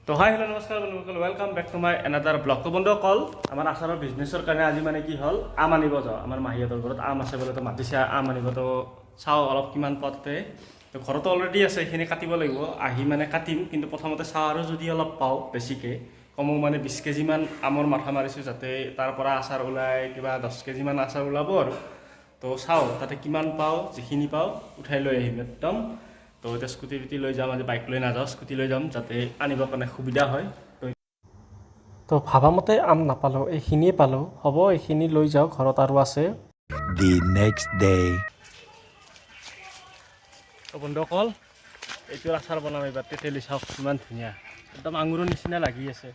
তো হাই হেল্ল' নমস্কাৰ বন্ধুসকল, welcome back to my another blog. তো বন্ধুসকল, আমাৰ আচাৰৰ বিজনেছৰ কাৰণে আজি মানে কি হ'ল, আম আনিব যাওঁ। আমাৰ মাহীহঁতৰ ঘৰত আম আছে বোলে, তো মাতিছে আম আনিব। তো চাওঁ অলপ কিমান পাতে। তো ঘৰতো অলৰেডি আছে, সেইখিনি কাটিব লাগিব। আহি মানে কাটিম, কিন্তু প্ৰথমতে চাওঁ আৰু যদি অলপ পাওঁ বেছিকৈ, কমো মানে 20 কেজিমান আমৰ মাথা মাৰিছোঁ, যাতে তাৰ পৰা আচাৰ ওলাই কিবা 10 কেজিমান আচাৰ ওলাব আৰু। তো চাওঁ তাতে কিমান পাওঁ, যিখিনি পাওঁ উঠাই লৈ আহিম একদম। তো এতিয়া স্কুটি লৈ যাম, আজি বাইক লৈ নাযাওঁ, স্কুটি লৈ যাম যাতে আনিবৰ কাৰণে সুবিধা হয়। তো ভাবামতে আম নাপালোঁ, এইখিনিয়ে পালোঁ। হ'ব, এইখিনি লৈ যাওঁ, ঘৰত আৰু আছে। The next day. তো বন্ধুসকল, এইটোৰ আচাৰ বনাম এইবাৰ। তেতেলী চাওক কিমান ধুনীয়া, একদম আঙুৰৰ নিচিনা লাগি আছে।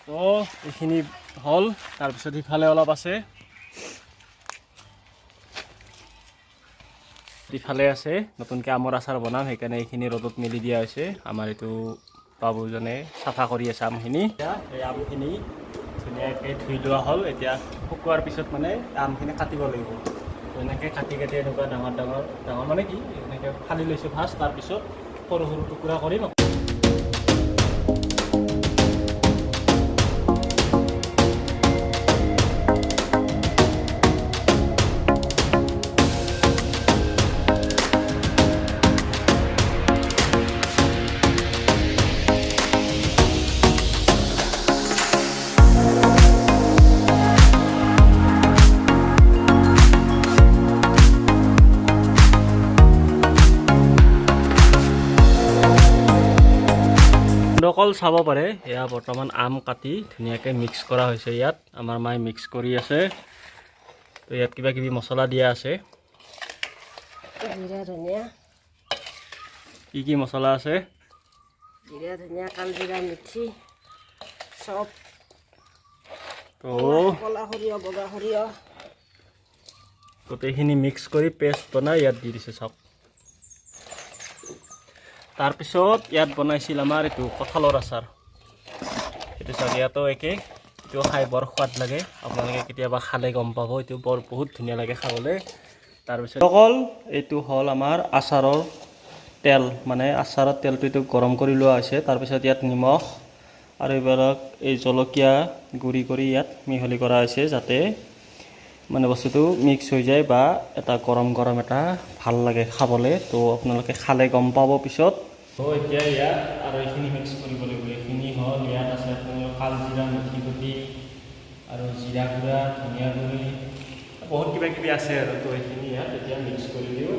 তো এইখিনি হ'ল, তাৰপিছত ইফালে অলপ আছে, ইফালে আছে নতুনকৈ আমৰ আচাৰ বনাম, সেইকাৰণে এইখিনি ৰ'দত মেলি দিয়া হৈছে। আমাৰ এইটো বাবুজনে চাফা কৰি আছে আমখিনি। এতিয়া এই আমখিনি ধুনীয়াকৈ ধুই লোৱা হ'ল। এতিয়া শুকোৱাৰ পিছত মানে আমখিনি কাটিব লাগিব। এনেকৈ কাটি এনেকুৱা ডাঙৰ মানে কি, এনেকৈ ফালি লৈছোঁ ফাৰ্ষ্ট, তাৰপিছত সৰু সৰু টুকুৰা কৰিম। অকল চাব পাৰে, এয়া বৰ্তমান আম কাটি ধুনীয়াকৈ মিক্স কৰা হৈছে। ইয়াত আমাৰ মায়ে মিক্স কৰি আছে। তো ইয়াত কিবা কিবি মছলা দিয়া আছে। জিৰা ধনিয়া, কি মছলা আছে? জিৰা ধনিয়া, কালজিৰা, মিঠি চব, তো ক'লা সৰিয়হ, বগা সৰিয়হ, গোটেইখিনি মিক্স কৰি পেষ্ট বনাই ইয়াত দি দিছে চাওক। তাৰপিছত ইয়াত বনাইছিল আমাৰ এইটো কঁঠালৰ আচাৰ। এইটো চাওক, ইয়াতো একে, এইটো খাই বৰ সোৱাদ লাগে। আপোনালোকে কেতিয়াবা খালে গম পাব, এইটো বহুত ধুনীয়া লাগে খাবলৈ। তাৰপিছত অকল এইটো হ'ল আমাৰ আচাৰৰ তেল, মানে আচাৰৰ তেলটো এইটো গৰম কৰি লোৱা হৈছে। তাৰপিছত ইয়াত নিমখ আৰু এইবিলাক এই জলকীয়া গুড়ি কৰি ইয়াত মিহলি কৰা হৈছে, যাতে মানে বস্তুটো মিক্স হৈ যায় বা এটা গৰম এটা ভাল লাগে খাবলৈ। তো আপোনালোকে খালে গম পাব পিছত। তো এতিয়া ইয়াত আৰু এইখিনি মিক্স কৰিব লাগিব। এইখিনি হ'ল, ইয়াত আছে আপোনালোকৰ কালজিৰা, মিঠি গুটি আৰু জিৰা গুড়া, ধনিয়া গুড়ি, বহুত কিবা কিবি আছে আৰু। তো এইখিনি ইয়াত এতিয়া মিক্স কৰি দিওঁ।